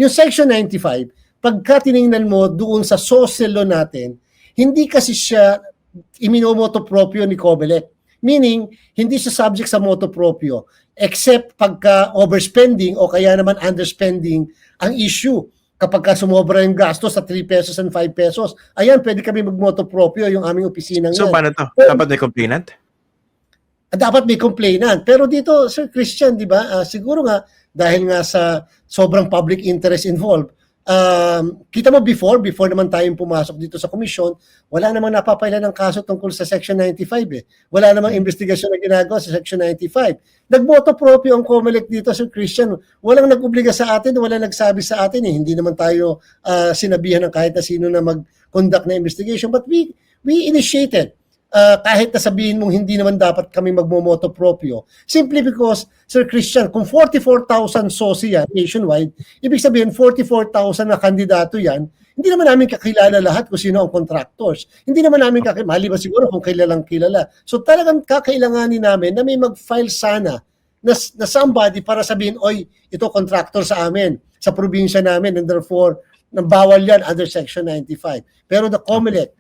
Yung Section 95, pagka tiningnan mo doon sa social law natin, hindi kasi siya iminomoto proprio ni COMELEC. Meaning, hindi siya subject sa moto proprio except pagka overspending o kaya naman underspending ang issue. Kapag ka sumobra yung gasto sa 3 pesos and 5 pesos, ayan, pwede kami magmoto proprio yung aming opisinang So, yan. paano to? Pero, Dapat may complainant? dapat may complainant. Pero dito, Sir Christian, di ba, siguro nga, dahil nga sa sobrang public interest involved, kita mo before naman tayong pumasok dito sa komisyon, wala namang napapailan ng kaso tungkol sa Section 95 eh. Wala namang investigasyon na ginagawa sa Section 95. Nagboto proprio ang COMELEC dito, Sir Christian. Walang nag-obliga sa atin, walang nagsabi sa atin eh. Hindi naman tayo sinabihan ng kahit na sino na mag-conduct na investigation. But we initiated. Kahit na sabihin mong hindi naman dapat kami magmomoto proprio. Simply because, Sir Christian, kung 44,000 soci yan nationwide, ibig sabihin 44,000 na kandidato yan, hindi naman namin kakilala lahat kung sino ang contractors. Hindi naman namin kakilala, maliban siguro kung kilalang kilala. So talagang kakailanganin namin na may mag-file sana na somebody para sabihin, oy, ito contractor sa amin, sa probinsya namin, and therefore, bawal yan under Section 95. Pero the COMELEC,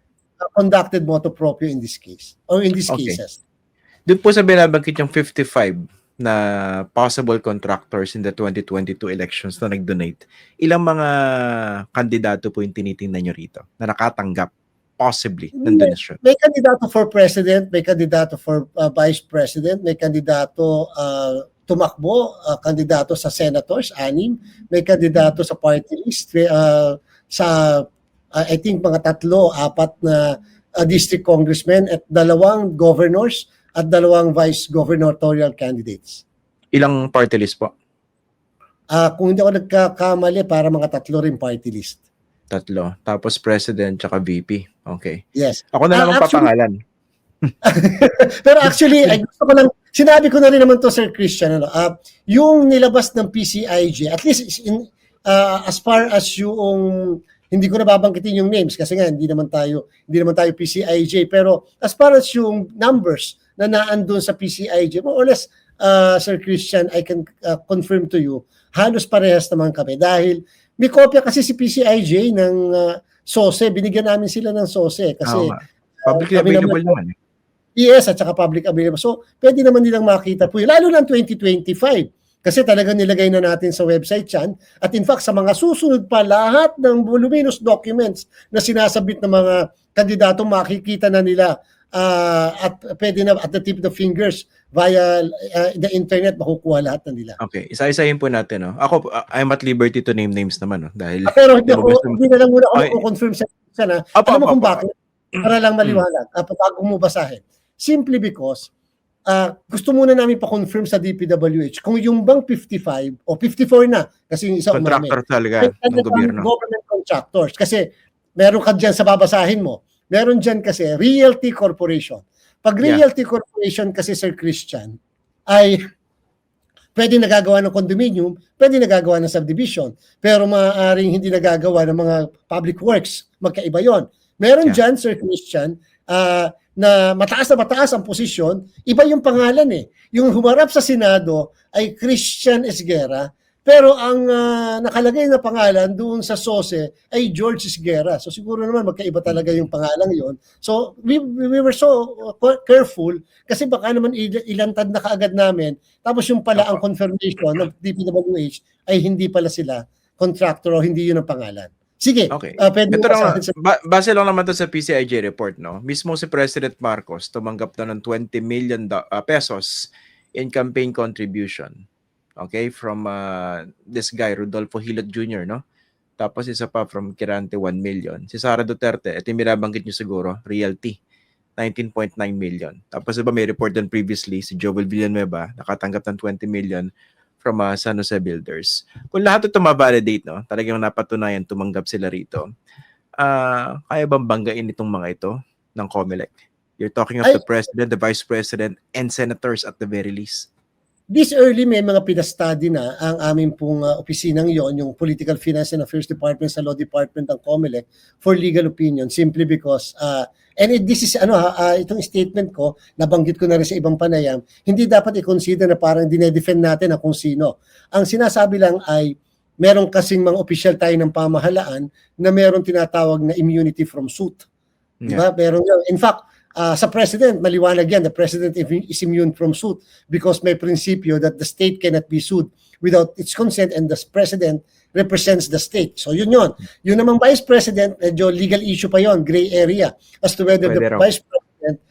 conducted motu proprio in this case or in these cases. Doon po sa binabanggit yung 55 na possible contractors in the 2022 elections na nag-donate, ilang mga kandidato po yung tinitingnan nyo rito na nakatanggap possibly ng donation? May kandidato for president, may kandidato for vice president, may kandidato tumakbo, kandidato sa senators, 6, may kandidato sa party list, sa I think mga 3, 4 na district congressmen at 2 governors at 2 vice gubernatorial candidates. Ilang party list po? Kung hindi ako nagkakamali, para mga 3 rin party list. 3. Tapos president tsaka VP. Okay. Yes. Ako na naman papangalan. Pero actually, ay gusto ko lang, sinabi ko na rin naman to, Sir Christian, yung nilabas ng PCIJ, at least as far as yung hindi ko na babanggitin yung names kasi nga hindi naman tayo PCIJ, pero as far as yung numbers na naandun sa PCIJ, more or less, Sir Christian, I can confirm to you, halos parehas naman kami dahil may kopya kasi si PCIJ ng SOSE, binigyan namin sila ng SOSE kasi publicly available naman. Yes, at saka public available. So, pwede naman nilang makita po yun, lalo ng 2025. Kasi talagang nilagay na natin sa website yan. At in fact, sa mga susunod pa, lahat ng voluminous documents na sinasabit ng mga kandidato, makikita na nila at pwede na at the tip of the fingers via the internet, makukuha lahat na nila. Okay, isa-isahin po natin. No? Ako, I'm at liberty to name names naman. No? Dahil pero hindi na lang muna ako confirm sa na. Alam mo kung bakit? Para lang maliwanag. Bago mo basahin. Simply because, gusto muna namin pa-confirm sa DPWH kung yung bang 55 o 54 na kasi yung isa contractor talaga ng gobyerno. Government contractors kasi meron ka dyan sa babasahin mo. Meron dyan kasi Realty Corporation. Pag Realty Corporation kasi, Sir Christian, ay pwede nagagawa ng condominium, pwede nagagawa ng subdivision, pero maaaring hindi nagagawa ng mga public works. Magkaiba yon. Meron dyan, Sir Christian, na mataas ang posisyon, iba yung pangalan eh. Yung humarap sa Senado ay Christian Esguerra, pero ang nakalagay na pangalan doon sa SOSE ay George Esguerra. So siguro naman magkaiba talaga yung pangalan yon. So we were so careful kasi baka naman ilantad na kaagad namin. Tapos yung pala ang confirmation ng DPWH ay hindi pala sila contractor o hindi yun ang pangalan. Sige, okay. Ito base lang naman to sa PCIJ report, no? Mismo si President Marcos tumanggap na ng 20 million pesos in campaign contribution. Okay, from this guy, Rodolfo Hilot Jr., no? Tapos isa pa from Kirante, 1 million. Si Sara Duterte, ito yung binabanggit nyo siguro, Realty, 19.9 million. Tapos iba may report din previously, si Joel Villanueva, nakatanggap ng 20 million from San Jose Builders. Kung lahat ito ma-validate, no, talagang napatunayan, tumanggap sila rito, kaya bang banggain itong mga ito ng COMELEC? You're talking of the President, the Vice President, and Senators at the very least. This early may mga pinastudy na ang aming pong opisinang yon, yung Political Finance and Affairs Department sa Law Department ng COMELEC for legal opinion, simply because this is itong statement ko, nabanggit ko na rin sa ibang panayam, hindi dapat i-consider na parang dinedefend natin ang kung sino. Ang sinasabi lang ay meron kasing mga opisyal tayo ng pamahalaan na meron tinatawag na immunity from suit. Di ba? Pero in fact, sa president, maliwanag yan, the president is immune from suit because may prinsipyo that the state cannot be sued without its consent and the president represents the state. So yun yun. Yun namang vice president, medyo legal issue pa yon, gray area, as to whether the vice president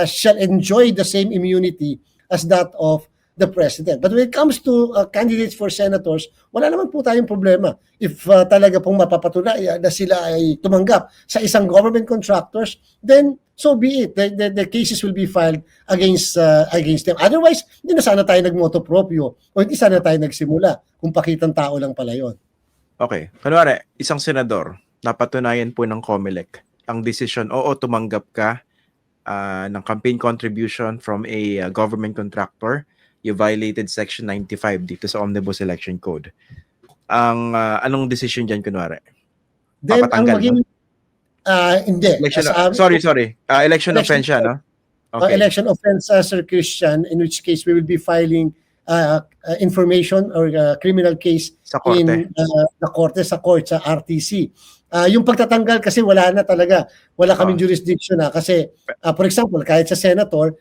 shall enjoy the same immunity as that of the president. But when it comes to candidates for senators, wala naman po tayong problema. If talaga pong mapapatunayan na sila ay tumanggap sa isang government contractors, then so be it. The cases will be filed against them. Otherwise, hindi na sana tayo nagmoto proprio o hindi sana tayo nagsimula kung pakitang tao lang pala yon. Okay. Kunwari, isang senador, napatunayan po ng COMELEC ang desisyon, oo, tumanggap ka ng campaign contribution from a government contractor, you violated Section 95 dito sa Omnibus Election Code. Anong decision dyan, kunwari? Then, ang maging, hindi. Election offense siya, no? Okay. Election offense, Sir Christian, in which case we will be filing information or criminal case sa korte. Sa court, sa RTC. Yung pagtatanggal kasi wala na talaga. Wala kaming jurisdiction na kasi, for example, kahit sa senator,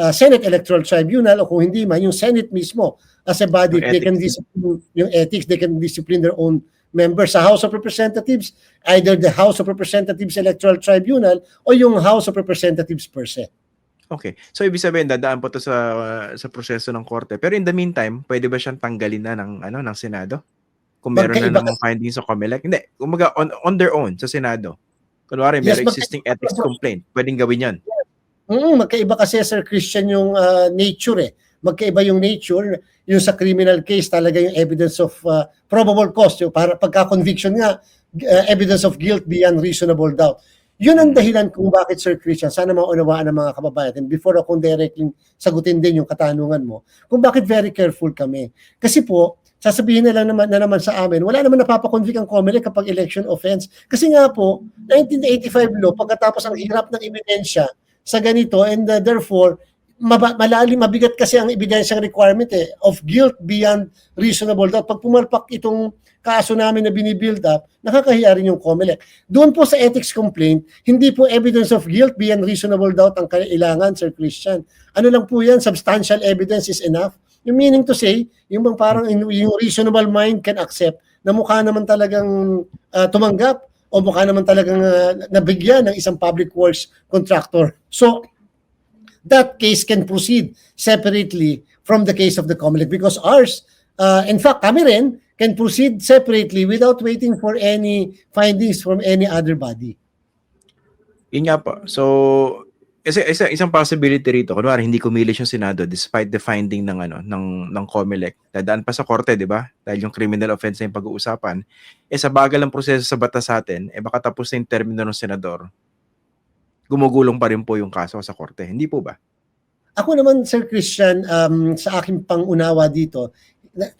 Senate Electoral Tribunal o kung hindi man, yung Senate mismo as a body, they can discipline yung ethics, they can discipline their own members. Sa House of Representatives, either the House of Representatives Electoral Tribunal o yung House of Representatives per se. Okay. So, ibig sabihin, dadaan po ito sa proseso ng korte. Pero in the meantime, pwede ba siyang tanggalin na ng Senado? Kung meron na namang findings sa COMELEC? Hindi. Kumaga, on their own, sa Senado. Kunwari, may existing ethics complaint. Pwedeng gawin yan. Magkaiba kasi, Sir Christian, yung nature eh. Magkaiba yung nature. Yung sa criminal case, talaga yung evidence of probable cause. Yung para pagka-conviction nga, evidence of guilt beyond reasonable doubt. Yun ang dahilan kung bakit, Sir Christian, sana maunawaan ng mga kababayan. And before akong directly sagutin din yung katanungan mo, kung bakit very careful kami. Kasi po, sasabihin na naman sa amin, wala naman napapakonvict ang COMELEC kapag election offense. Kasi nga po, 1985 law, pagkatapos ang hirap ng ebidensya sa ganito, and therefore, mabigat kasi ang ebidensyang requirement of guilt beyond reasonable doubt. Pag pumalpak itong kaso namin na binibuild up, nakakahiya rin yung COMELEC. Doon po sa ethics complaint, hindi po evidence of guilt beyond reasonable doubt ang kailangan, Sir Christian. Ano lang po yan, substantial evidence is enough. Yung meaning to say, yung bang parang yung reasonable mind can accept na mukha naman talagang tumanggap o mukha naman talagang nabigyan ng isang public works contractor. So, that case can proceed separately from the case of the COMELEC because ours, in fact, kami rin, can proceed separately without waiting for any findings from any other body. Yun nga po. So, isang possibility rito, kunwari hindi kumilos yung Senado despite the finding ng COMELEC. Dadaan pa sa korte, di ba? Dahil yung criminal offense na yung pag-uusapan. Sa bagal ng proseso sa batas natin, baka tapos na yung termino ng senador, gumugulong pa rin po yung kaso sa korte. Hindi po ba? Ako naman, Sir Christian, sa aking pangunawa dito,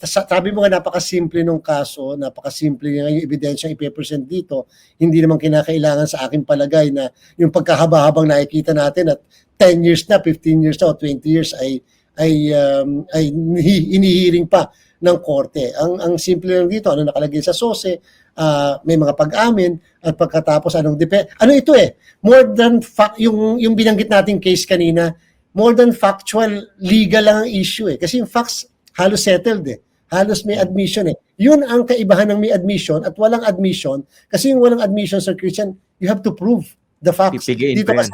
sabi mo nga napakasimple nung kaso, napakasimple nga yung ebidensyang ipe-present dito, hindi naman kinakailangan sa aking palagay na yung pagkahaba-habang nakikita natin at 10 years na, 15 years na o 20 years ay inihiring pa ng korte. Ang simple lang dito, ano nakalagay sa SOSE, may mga pag-amin at pagkatapos ano ito more than yung binanggit nating case kanina, more than factual, legal lang ang issue kasi yung facts halos settled halos may admission Yun ang kaibahan ng may admission at walang admission kasi yung walang admission, Sir Christian, you have to prove the facts. Dito kasi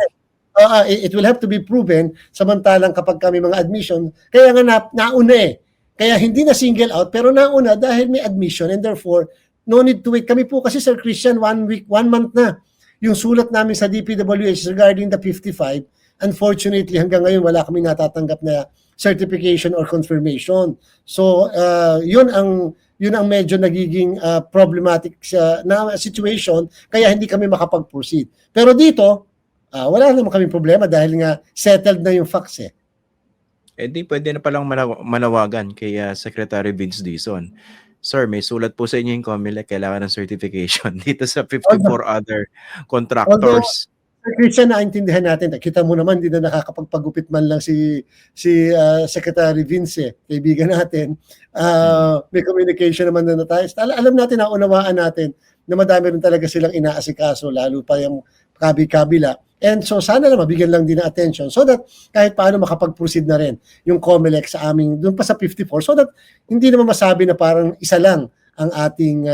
it will have to be proven samantalang kapag kami mga admission, kaya nga nauna kaya hindi na single out pero nauna dahil may admission and therefore no need to wait. Kami po kasi, Sir Christian, 1 month na yung sulat namin sa DPWH regarding the 55. Unfortunately, hanggang ngayon wala kami natatanggap na certification or confirmation. So, yun ang medyo nagiging problematic na situation kaya hindi kami makapag-proceed. Pero dito, wala naman kami problema dahil nga settled na yung facts di pwede na palang manawagan kay Secretary Vince Dizon. Sir, may sulat po sa inyo yung COMELEC, kailangan ng certification dito sa 54 other contractors. Christian, naintindihan natin. Kita mo naman, hindi na nakakapagpagupit man lang si Secretary Vince, kaibigan natin. May communication naman na tayo. Alam natin, naunawaan natin na madami rin talaga silang inaasikaso, lalo pa yung kabila. And so sana lang mabigyan lang din ng attention so that kahit paano makapag-proceed na rin yung COMELEC sa aming doon pa sa 54 so that hindi naman masabi na parang isa lang ang ating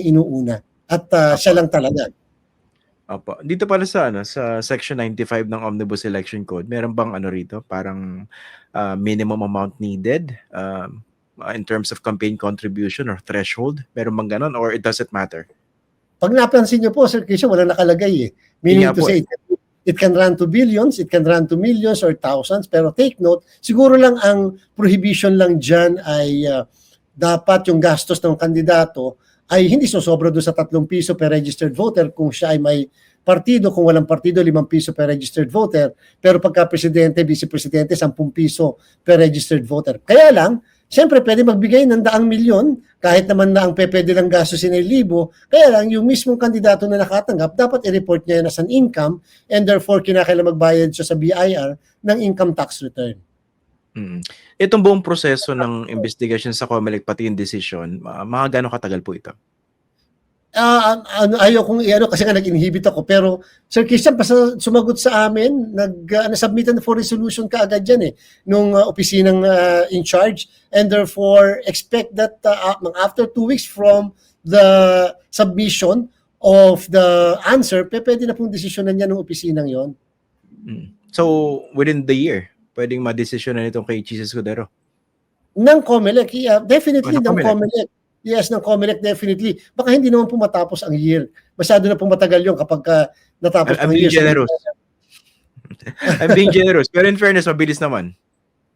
inuuna at siya lang talaga. Opo. Dito pala sa Section 95 ng Omnibus Election Code, meron bang rito, parang minimum amount needed in terms of campaign contribution or threshold? Meron bang ganon or it doesn't matter? Pag napansin niyo po, Sir Christian, wala nakalagay eh. Meaning to say, it can run to billions, it can run to millions or thousands, pero take note, siguro lang ang prohibition lang dyan ay dapat yung gastos ng kandidato ay hindi sosobra doon sa 3 piso per registered voter kung siya ay may partido, kung walang partido, 5 piso per registered voter, pero pagka presidente, vice-presidente, 10 piso per registered voter. Kaya lang, siyempre pwede magbigay ng 100,000,000 kahit naman na ang pwede lang gastusin ay 1,000. Kaya lang, yung mismong kandidato na nakatanggap, dapat i-report niya yan as an income and therefore kinakailangan magbayad siya sa BIR ng income tax return. Itong buong proseso ng investigation sa COMELEC pati yung decision, mga gano'ng katagal po ito? Ayaw kong kasi nga nag-inhibit ako pero Sir Christian basta sumagot sa amin submitan for resolution kaagad yan nung opisinang in charge and therefore expect that after 2 weeks from the submission of the answer pwede na pong desisyonan niya ng opisinang yon. So within the year pwedeng ma-desisyonan itong kay Jesus Escudero? Ng COMELEC, definitely ng COMELEC. Yes, ng COMELEC definitely. Baka hindi naman po matapos ang year. Masyado na po matagal yun kapag natapos ang year. I'm being generous. Pero in fairness, mabilis naman.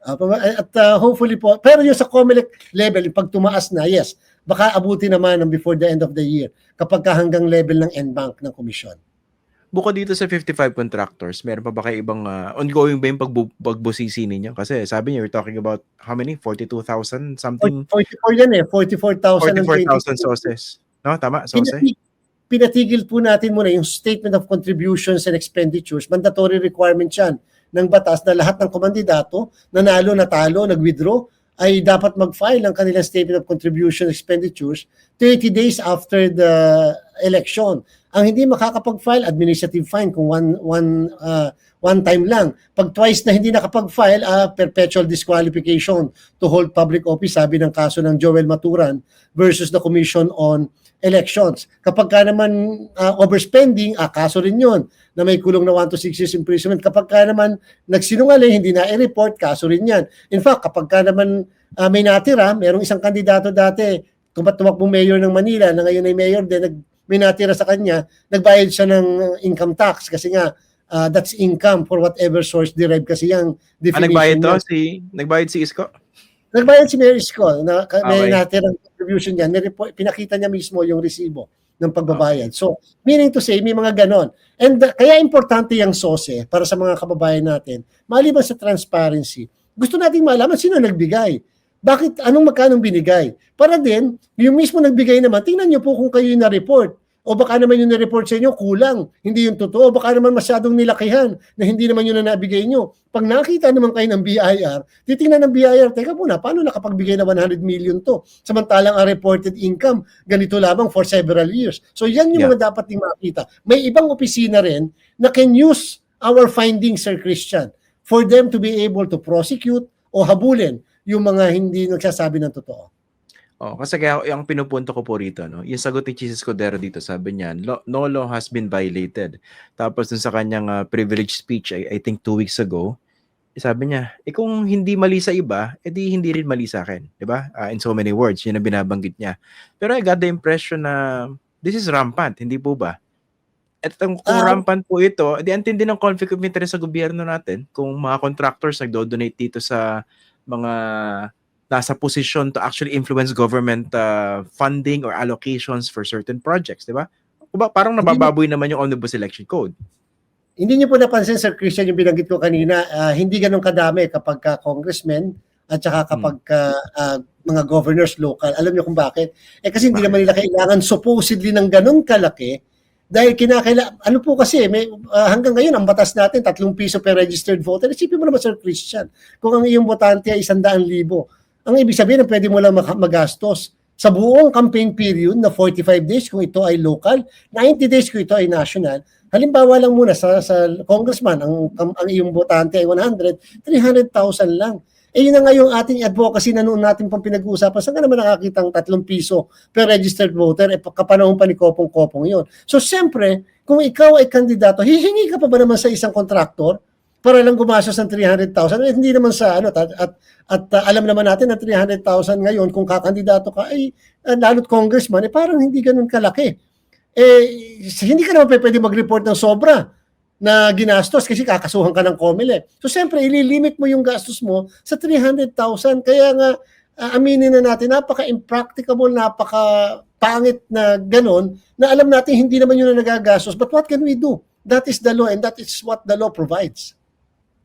At hopefully po, pero yung sa COMELEC level, pag tumaas na, yes, baka abuti naman before the end of the year kapag hanggang level ng NBank ng komisyon. Bukod dito sa 55 contractors, meron pa ba kayo ibang ongoing ba yung pagbusisi ninyo? Kasi sabi niyo, you're talking about how many? 42,000 something? 44 yan 44,000 sources. No, tama, sources. Pinatigil po natin muna yung statement of contributions and expenditures. Mandatory requirement yan ng batas na lahat ng komandidato, nanalo, natalo, nag-withdraw, ay dapat mag-file ang kanilang statement of contribution expenditures 30 days after the election. Ang hindi makakapag-file, administrative fine kung one time lang. Pag twice na hindi nakapag-file, perpetual disqualification to hold public office, sabi ng kaso ng Joel Maturan versus the Commission on Elections. Kapag ka naman overspending, kaso rin yun na may kulong na 1 to 6 years imprisonment. Kapag ka naman nagsinungaling, hindi na i-report, kaso rin yan. In fact, kapag ka naman may natira, merong isang kandidato dati, tumakbong mayor ng Manila, na ngayon ay mayor din, may natira sa kanya, nagbayad siya ng income tax kasi nga that's income for whatever source derived kasi yung definition. Nagbayad si Isko? Nagbayad si Mayor Isko na may natirang contribution niya. Pinakita niya mismo yung resibo ng pagbabayad. So, meaning to say, may mga ganon. And kaya importante yung SOSE para sa mga kababayan natin. Maliban sa transparency, gusto nating malaman sino nagbigay. Bakit, magkanong binigay? Para din, yung mismo nagbigay naman, tingnan nyo po kung kayo yung na-report. O baka naman yung na-report sa inyo, kulang. Hindi yung totoo. Baka naman masyadong nilakihan na hindi naman yun na nabigay nyo. Pag nakita naman kayo ng BIR, titingnan ng BIR, teka muna, paano nakapagbigay na 100 million to? Samantalang ang reported income, ganito lamang for several years. So yan yung mga dapat din makita. May ibang opisina rin na can use our findings, Sir Christian, for them to be able to prosecute o habulin yung mga hindi nagsasabi ng totoo. Kasi kaya yung pinupunto ko po rito, yung sagot ni Jesus Escudero dito, sabi niya, no law has been violated. Tapos dun sa kanyang privilege speech, I think 2 weeks ago, sabi niya, kung hindi mali sa iba, edi hindi rin mali sa akin. Diba? In so many words, yun ang binabanggit niya. Pero I got the impression na this is rampant, hindi po ba? At kung rampant po ito, di antindi ng conflict of interest sa gobyerno natin kung mga contractors nagdo-donate dito sa mga nasa posisyon to actually influence government funding or allocations for certain projects, di ba? Parang nabababoy naman yung Omnibus Election Code. Hindi niyo po napansin, Sir Christian, yung binanggit ko kanina, hindi ganun kadami kapag congressmen at saka kapag mga governors local. Alam niyo kung bakit? Kasi hindi naman nila kailangan supposedly ng ganun kalaki Dahil ano po kasi, hanggang ngayon, ang batas natin, 3 piso per registered voter. Isipin mo naman, Sir Christian, kung ang iyong botante ay 100,000, ang ibig sabihin, pwede mo lang magastos sa buong campaign period na 45 days kung ito ay local, 90 days kung ito ay national. Halimbawa lang muna sa congressman, ang iyong botante ay 100, 300,000 lang. Yun na nga yung ating advocacy na noon natin pang pinag-uusapan. Saan ka naman nakakitang 3 piso per registered voter? Kapanahon pa ni Kopong-Kopong yun. So, siyempre, kung ikaw ay kandidato, hihingi ka pa ba naman sa isang kontraktor para lang gumastos ng 300,000? Hindi naman sa ano, at alam naman natin na 300,000 ngayon, kung kakandidato ka, ay lalo't congressman, parang hindi ganun kalaki. Hindi ka naman pwede mag-report ng sobra na ginastos kasi kakasuhan ka ng COMELEC. So, siyempre, ililimit mo yung gastos mo sa 300,000. Kaya nga, aminin na natin, napaka-impracticable, napaka-pangit na ganon, na alam natin hindi naman yun na nagagastos. But what can we do? That is the law and that is what the law provides.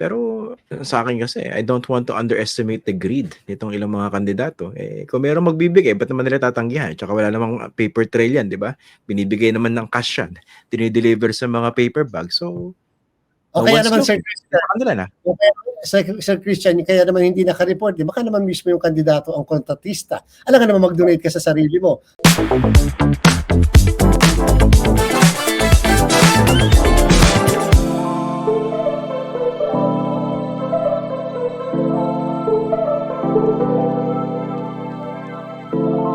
Pero sa akin kasi, I don't want to underestimate the greed nitong ilang mga kandidato. Kung merong magbibigay, ba't naman nila tatanggihan? Tsaka wala namang paper trail yan, di ba? Binibigay naman ng cash yan. Dinideliver sa mga paper bag. So, Okay naman, Sir Christian. Kanila na. Okay, Sir Christian, kaya naman hindi naka-report. Baka naman mismo yung kandidato ang kontratista. Alam ka naman mag-donate ka sa sarili mo.